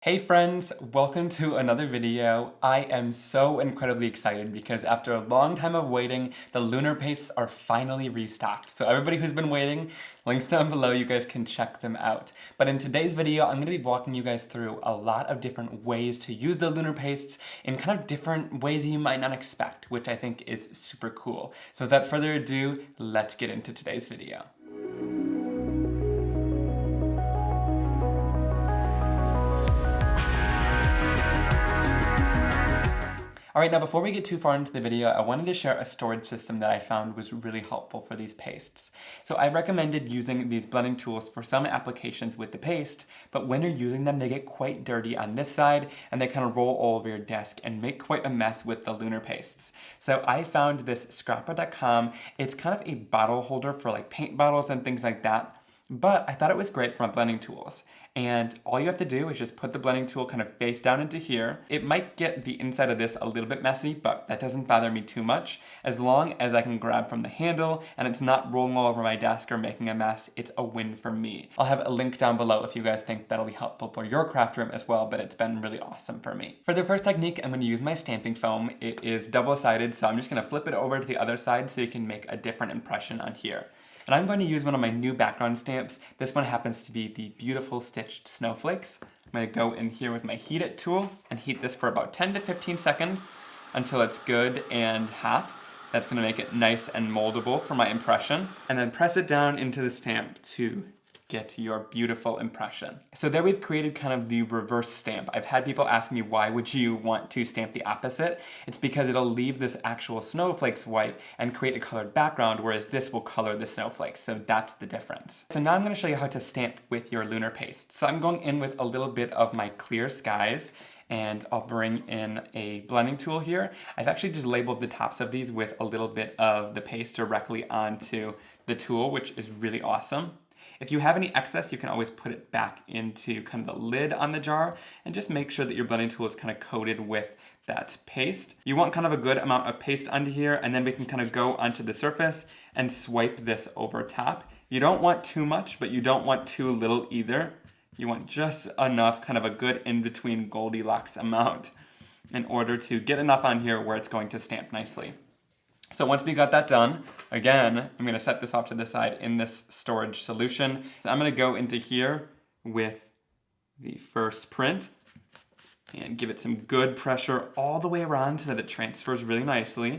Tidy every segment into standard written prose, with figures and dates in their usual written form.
Hey friends, welcome to another video. I am so incredibly excited because after a long time of waiting, the Lunar pastes are finally restocked. So everybody who's been waiting, links down below, you guys can check them out. But in today's video, I'm going to be walking you guys through a lot of different ways to use the Lunar pastes in kind of different ways you might not expect, which I think is super cool. So without further ado, let's get into today's video. Alright, now before we get too far into the video, I wanted to share a storage system that I found was really helpful for these pastes. So I recommended using these blending tools for some applications with the paste, but when you're using them, they get quite dirty on this side, and they kind of roll all over your desk and make quite a mess with the Lunar pastes. So I found this scrapper.com. It's kind of a bottle holder for like paint bottles and things like that. But I thought it was great for my blending tools. And all you have to do is just put the blending tool kind of face down into here. It might get the inside of this a little bit messy, but that doesn't bother me too much. As long as I can grab from the handle and it's not rolling all over my desk or making a mess, it's a win for me. I'll have a link down below if you guys think that'll be helpful for your craft room as well, but it's been really awesome for me. For the first technique, I'm going to use my stamping foam. It is double-sided, so I'm just going to flip it over to the other side so you can make a different impression on here. And I'm going to use one of my new background stamps. This one happens to be the beautiful stitched Snowflakes. I'm going to go in here with my heat it tool and heat this for about 10 to 15 seconds until it's good and hot. That's going to make it nice and moldable for my impression. And then press it down into the stamp to get your beautiful impression. So there we've created kind of the reverse stamp. I've had people ask me, why would you want to stamp the opposite? It's because it'll leave this actual snowflakes white and create a colored background, whereas this will color the snowflakes. So that's the difference. So now I'm going to show you how to stamp with your Lunar paste. So I'm going in with a little bit of my Clear Skies, and I'll bring in a blending tool here. I've actually just labeled the tops of these with a little bit of the paste directly onto the tool, which is really awesome. If you have any excess, you can always put it back into kind of the lid on the jar and just make sure that your blending tool is kind of coated with that paste. You want kind of a good amount of paste onto here, and then we can kind of go onto the surface and swipe this over top. You don't want too much, but you don't want too little either. You want just enough, kind of a good in-between Goldilocks amount in order to get enough on here where it's going to stamp nicely. So once we got that done, again, I'm going to set this off to the side in this storage solution. So I'm going to go into here with the first print and give it some good pressure all the way around so that it transfers really nicely.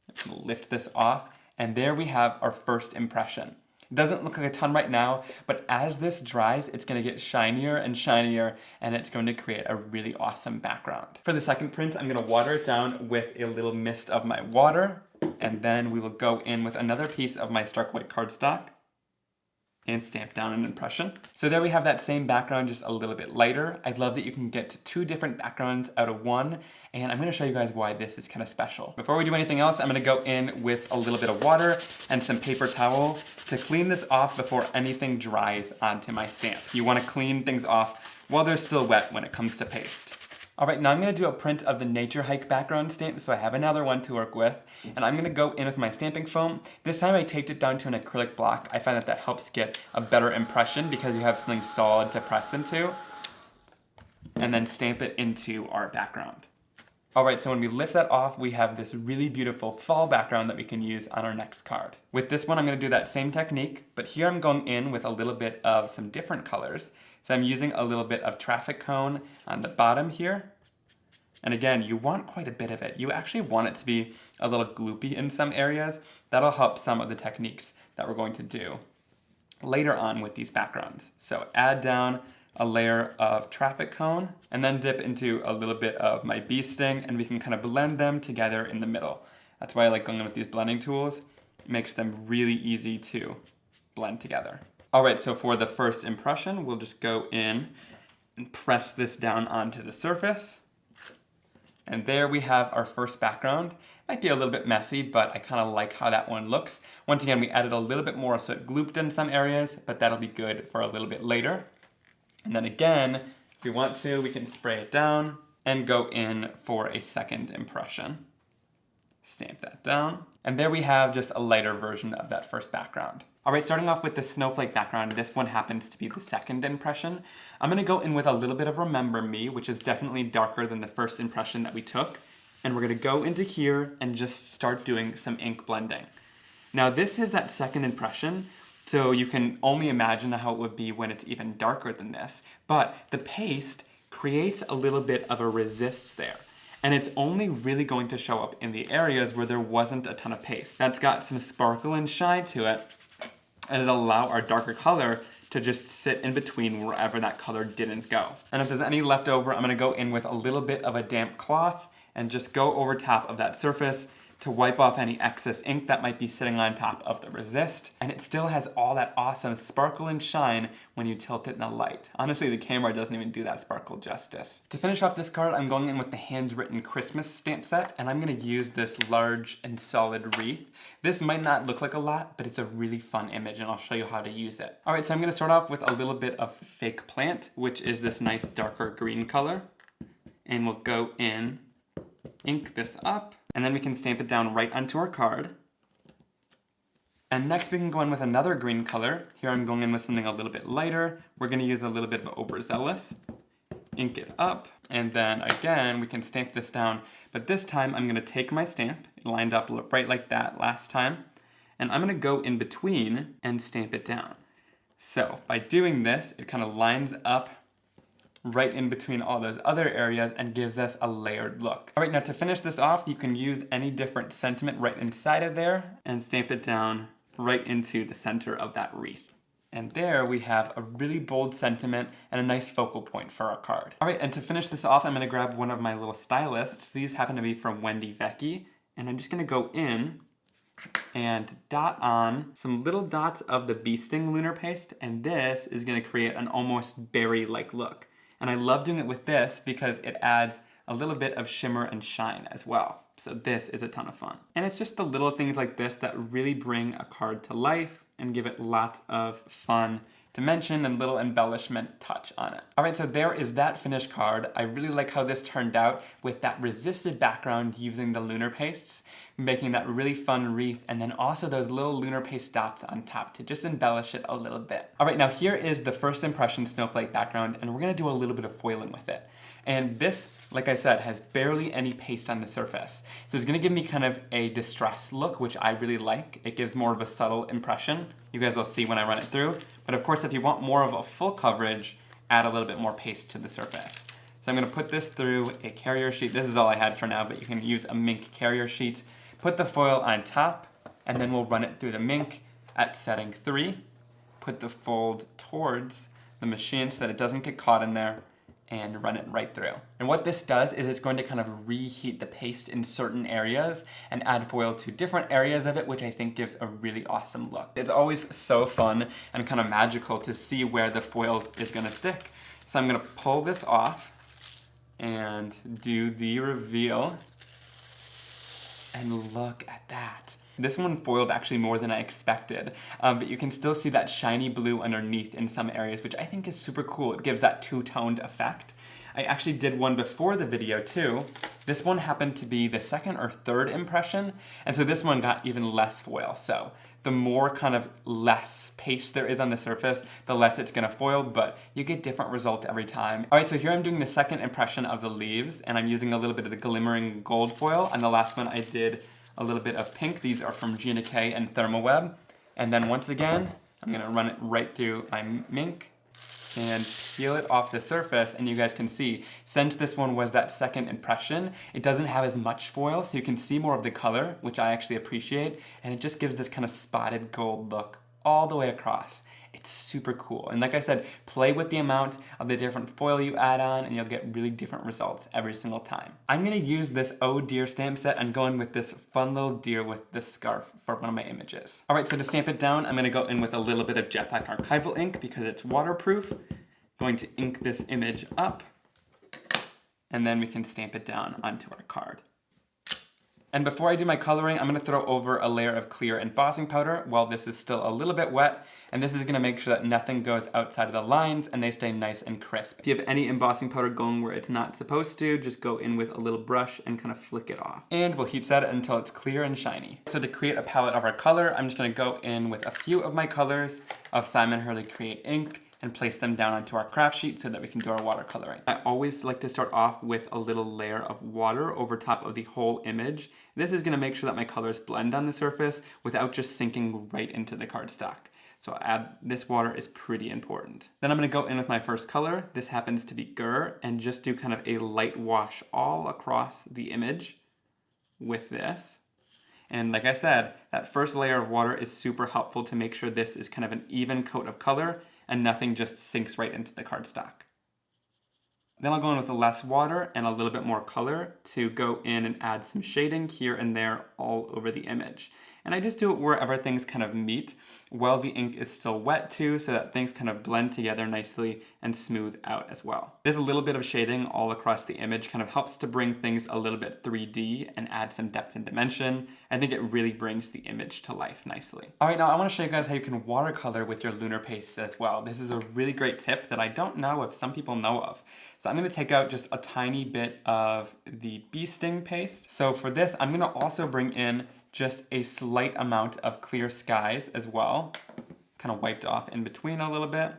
I'm going to lift this off, and there we have our first impression. It doesn't look like a ton right now, but as this dries, it's going to get shinier and shinier, and it's going to create a really awesome background. For the second print, I'm going to water it down with a little mist of my water, and then we will go in with another piece of my stark white cardstock and stamp down an impression. So there we have that same background, just a little bit lighter. I love that you can get two different backgrounds out of one, and I'm gonna show you guys why this is kind of special. Before we do anything else, I'm gonna go in with a little bit of water and some paper towel to clean this off before anything dries onto my stamp. You wanna clean things off while they're still wet when it comes to paste. All right, now I'm gonna do a print of the nature hike background stamp, so I have another one to work with, and I'm gonna go in with my stamping foam. This time I taped it down to an acrylic block. I find that that helps get a better impression because you have something solid to press into, and then stamp it into our background. All right, so when we lift that off, we have this really beautiful fall background that we can use on our next card. With this one, I'm gonna do that same technique, but here I'm going in with a little bit of some different colors. So I'm using a little bit of traffic cone on the bottom here. And again, you want quite a bit of it. You actually want it to be a little gloopy in some areas. That'll help some of the techniques that we're going to do later on with these backgrounds. So add down a layer of traffic cone and then dip into a little bit of my bee sting, and we can kind of blend them together in the middle. That's why I like going in with these blending tools. It makes them really easy to blend together. All right, so for the first impression, we'll just go in and press this down onto the surface. And there we have our first background. Might be a little bit messy, but I kind of like how that one looks. Once again, we added a little bit more so it glooped in some areas, but that'll be good for a little bit later. And then again, if we want to, we can spray it down and go in for a second impression. Stamp that down. And there we have just a lighter version of that first background. All right, starting off with the snowflake background, this one happens to be the second impression. I'm gonna go in with a little bit of Remember Me, which is definitely darker than the first impression that we took. And we're gonna go into here and just start doing some ink blending. Now this is that second impression, so you can only imagine how it would be when it's even darker than this. But the paste creates a little bit of a resist there. And it's only really going to show up in the areas where there wasn't a ton of paste. That's got some sparkle and shine to it, and it'll allow our darker color to just sit in between wherever that color didn't go. And if there's any left over, I'm gonna go in with a little bit of a damp cloth and just go over top of that surface to wipe off any excess ink that might be sitting on top of the resist. And it still has all that awesome sparkle and shine when you tilt it in the light. Honestly, the camera doesn't even do that sparkle justice. To finish off this card, I'm going in with the Handwritten Christmas stamp set, and I'm gonna use this large and solid wreath. This might not look like a lot, but it's a really fun image, and I'll show you how to use it. All right, so I'm gonna start off with a little bit of fake plant, which is this nice darker green color. And we'll go in, ink this up, and then we can stamp it down right onto our card. And next we can go in with another green color. Here I'm going in with something a little bit lighter. We're gonna use a little bit of overzealous. Ink it up, and then again we can stamp this down, but this time I'm gonna take my stamp, it lined up right like that last time, and I'm gonna go in between and stamp it down. So by doing this, it kind of lines up right in between all those other areas and gives us a layered look. All right, now to finish this off, you can use any different sentiment right inside of there and stamp it down right into the center of that wreath. And there we have a really bold sentiment and a nice focal point for our card. All right, and to finish this off, I'm gonna grab one of my little stylists. These happen to be from Wendy Vecchi, and I'm just gonna go in and dot on some little dots of the Bee Sting Lunar paste, and this is gonna create an almost berry-like look. And I love doing it with this because it adds a little bit of shimmer and shine as well. So this is a ton of fun. And it's just the little things like this that really bring a card to life and give it lots of fun dimension and little embellishment touch on it. All right, so there is that finished card. I really like how this turned out with that resisted background using the lunar pastes, making that really fun wreath, and then also those little lunar paste dots on top to just embellish it a little bit. All right, now here is the first impression snowflake background, and we're gonna do a little bit of foiling with it. And this, like I said, has barely any paste on the surface. So it's gonna give me kind of a distressed look, which I really like. It gives more of a subtle impression. You guys will see when I run it through. But of course, if you want more of a full coverage, add a little bit more paste to the surface. So I'm gonna put this through a carrier sheet. This is all I had for now, but you can use a MINC carrier sheet. Put the foil on top, and then we'll run it through the MINC at setting 3. Put the fold towards the machine so that it doesn't get caught in there, and run it right through. And what this does is it's going to kind of reheat the paste in certain areas and add foil to different areas of it, which I think gives a really awesome look. It's always so fun and kind of magical to see where the foil is gonna stick. So I'm gonna pull this off and do the reveal. And look at that. This one foiled actually more than I expected, but you can still see that shiny blue underneath in some areas, which I think is super cool. It gives that two-toned effect. I actually did one before the video too. This one happened to be the second or third impression, and so this one got even less foil. So the more kind of less paste there is on the surface, the less it's gonna foil, but you get different results every time. All right, so here I'm doing the second impression of the leaves, and I'm using a little bit of the glimmering gold foil. On the last one I did a little bit of pink. These are from Gina K and Thermoweb. And then once again, I'm gonna run it right through my MINC and peel it off the surface, and you guys can see, since this one was that second impression, it doesn't have as much foil, so you can see more of the color, which I actually appreciate, and it just gives this kind of spotted gold look all the way across. It's super cool. And like I said, play with the amount of the different foil you add on and you'll get really different results every single time. I'm gonna use this Oh Dear stamp set and go in with this fun little deer with this scarf for one of my images. All right, so to stamp it down, I'm gonna go in with a little bit of Jet Black Archival ink because it's waterproof. Going to ink this image up, and then we can stamp it down onto our card. And before I do my coloring, I'm going to throw over a layer of clear embossing powder while this is still a little bit wet, and this is going to make sure that nothing goes outside of the lines and they stay nice and crisp. If you have any embossing powder going where it's not supposed to, just go in with a little brush and kind of flick it off. And we'll heat set it until it's clear and shiny. So to create a palette of our color, I'm just going to go in with a few of my colors of Simon Hurley Create Ink and place them down onto our craft sheet so that we can do our watercoloring. I always like to start off with a little layer of water over top of the whole image. This is gonna make sure that my colors blend on the surface without just sinking right into the cardstock. So this water is pretty important. Then I'm gonna go in with my first color. This happens to be Gur, and just do kind of a light wash all across the image with this. And like I said, that first layer of water is super helpful to make sure this is kind of an even coat of color and nothing just sinks right into the cardstock. Then I'll go in with less water and a little bit more color to go in and add some shading here and there all over the image. And I just do it wherever things kind of meet while the ink is still wet too, so that things kind of blend together nicely and smooth out as well. There's a little bit of shading all across the image, kind of helps to bring things a little bit 3D and add some depth and dimension. I think it really brings the image to life nicely. All right, now I want to show you guys how you can watercolor with your lunar pastes as well. This is a really great tip that I don't know if some people know of. So I'm going to take out just a tiny bit of the bee sting paste. So for this, I'm going to also bring in just a slight amount of clear skies as well, kind of wiped off in between a little bit,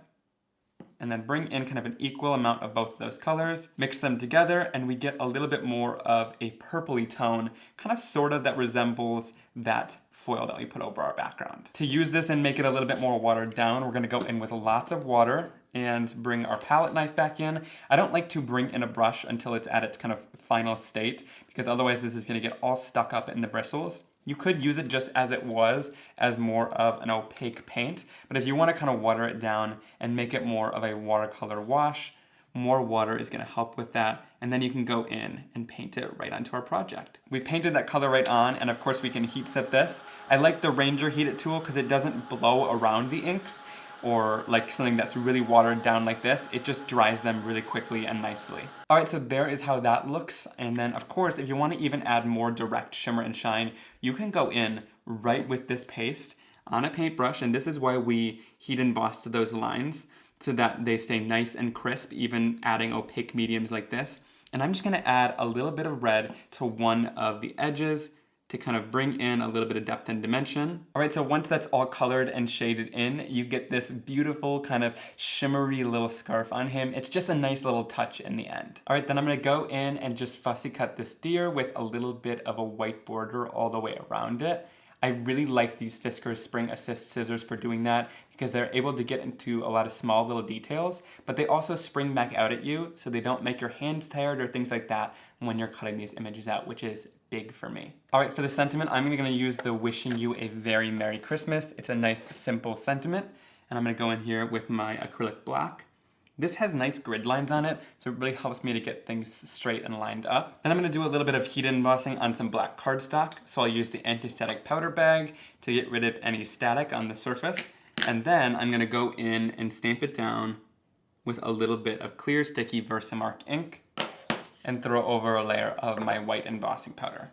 and then bring in kind of an equal amount of both of those colors, mix them together, and we get a little bit more of a purpley tone, kind of sort of that resembles that foil that we put over our background. To use this and make it a little bit more watered down, we're going to go in with lots of water and bring our palette knife back in. I don't like to bring in a brush until it's at its kind of final state, because otherwise this is going to get all stuck up in the bristles. You could use it just as it was, as more of an opaque paint, but if you want to kind of water it down and make it more of a watercolor wash, more water is going to help with that, and then you can go in and paint it right onto our project. We painted that color right on, and of course we can heat set this. I like the Ranger Heat It tool because it doesn't blow around the inks, or like something that's really watered down like this. It just dries them really quickly and nicely. All right, so there is how that looks. And then of course, if you want to even add more direct shimmer and shine, you can go in right with this paste on a paintbrush. And this is why we heat emboss to those lines so that they stay nice and crisp, even adding opaque mediums like this. And I'm just gonna add a little bit of red to one of the edges to kind of bring in a little bit of depth and dimension. All right, so once that's all colored and shaded in, you get this beautiful kind of shimmery little scarf on him. It's just a nice little touch in the end. All right, then I'm gonna go in and just fussy cut this deer with a little bit of a white border all the way around it. I really like these Fiskars Spring Assist scissors for doing that because they're able to get into a lot of small little details, but they also spring back out at you so they don't make your hands tired or things like that when you're cutting these images out, which is big for me. All right, for the sentiment, I'm gonna use the Wishing You a Very Merry Christmas. It's a nice, simple sentiment, and I'm gonna go in here with my acrylic black. This has nice grid lines on it, so it really helps me to get things straight and lined up. Then I'm going to do a little bit of heat embossing on some black cardstock, so I'll use the anti-static powder bag to get rid of any static on the surface. And then I'm going to go in and stamp it down with a little bit of clear sticky Versamark ink and throw over a layer of my white embossing powder.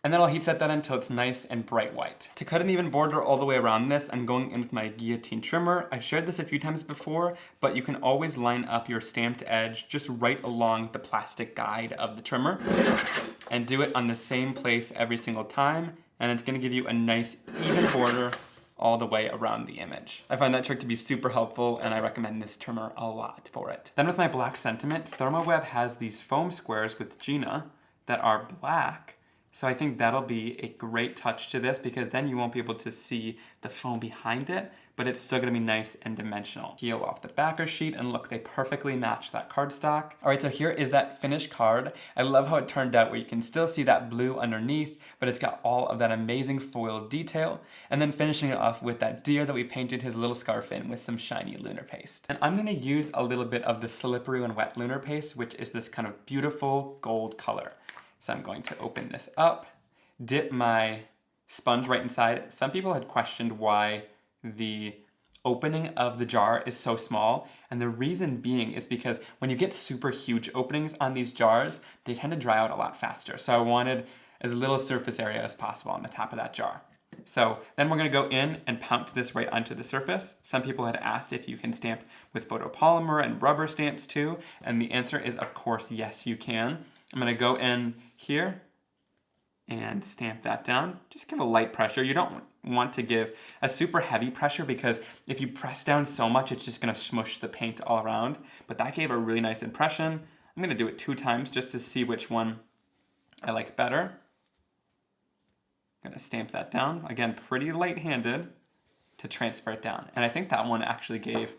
And then I'll heat set that until it's nice and bright white. To cut an even border all the way around this, I'm going in with my guillotine trimmer. I've shared this a few times before, but you can always line up your stamped edge just right along the plastic guide of the trimmer and do it on the same place every single time, and it's gonna give you a nice even border all the way around the image. I find that trick to be super helpful, and I recommend this trimmer a lot for it. Then with my black sentiment, ThermoWeb has these foam squares with Gina that are black. So I think that'll be a great touch to this because then you won't be able to see the foam behind it, but it's still gonna be nice and dimensional. Peel off the backer sheet and look, they perfectly match that cardstock. All right, so here is that finished card. I love how it turned out where you can still see that blue underneath, but it's got all of that amazing foil detail. And then finishing it off with that deer that we painted his little scarf in with some shiny lunar paste. And I'm gonna use a little bit of the slippery when wet lunar paste, which is this kind of beautiful gold color. So I'm going to open this up, dip my sponge right inside. Some people had questioned why the opening of the jar is so small, and the reason being is because when you get super huge openings on these jars, they tend to dry out a lot faster. So I wanted as little surface area as possible on the top of that jar. So then we're going to go in and pounce this right onto the surface. Some people had asked if you can stamp with photopolymer and rubber stamps too, and the answer is of course yes you can. I'm going to go in here and stamp that down. Just give a light pressure. You don't want to give a super heavy pressure because if you press down so much, it's just going to smush the paint all around. But that gave a really nice impression. I'm going to do it 2 times just to see which one I like better. I'm going to stamp that down. Again, pretty light-handed to transfer it down. And I think that one actually gave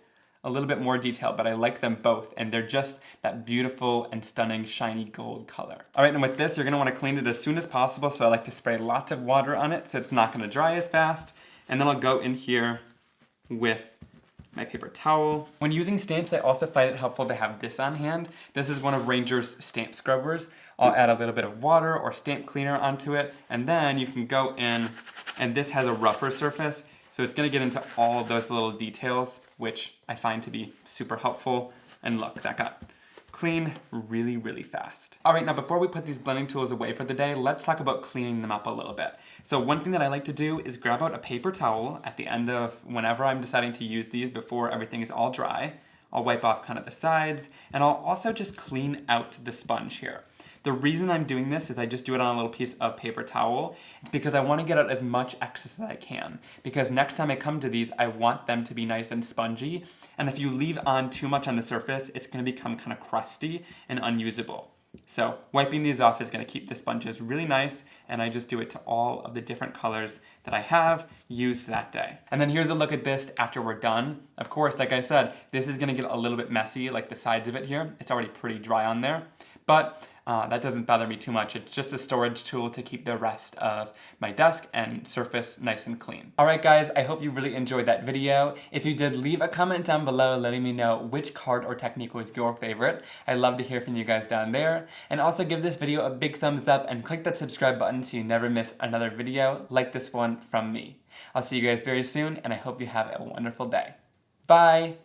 a little bit more detail, but I like them both, and they're just that beautiful and stunning shiny gold color. All right, and with this, you're gonna wanna clean it as soon as possible, so I like to spray lots of water on it so it's not gonna dry as fast. And then I'll go in here with my paper towel. When using stamps, I also find it helpful to have this on hand. This is one of Ranger's stamp scrubbers. I'll add a little bit of water or stamp cleaner onto it, and then you can go in, and this has a rougher surface, so it's gonna get into all of those little details, which I find to be super helpful. And look, that got clean really, really fast. All right, now before we put these blending tools away for the day, let's talk about cleaning them up a little bit. So one thing that I like to do is grab out a paper towel at the end of whenever I'm deciding to use these before everything is all dry. I'll wipe off kind of the sides, and I'll also just clean out the sponge here. The reason I'm doing this is I just do it on a little piece of paper towel. It's because I want to get out as much excess as I can. Because next time I come to these, I want them to be nice and spongy. And if you leave on too much on the surface, it's going to become kind of crusty and unusable. So wiping these off is going to keep the sponges really nice, and I just do it to all of the different colors that I have used that day. And then here's a look at this after we're done. Of course, like I said, this is going to get a little bit messy, like the sides of it here. It's already pretty dry on there. But that doesn't bother me too much. It's just a storage tool to keep the rest of my desk and surface nice and clean. All right, guys, I hope you really enjoyed that video. If you did, leave a comment down below letting me know which card or technique was your favorite. I'd love to hear from you guys down there. And also give this video a big thumbs up and click that subscribe button so you never miss another video like this one from me. I'll see you guys very soon, and I hope you have a wonderful day. Bye!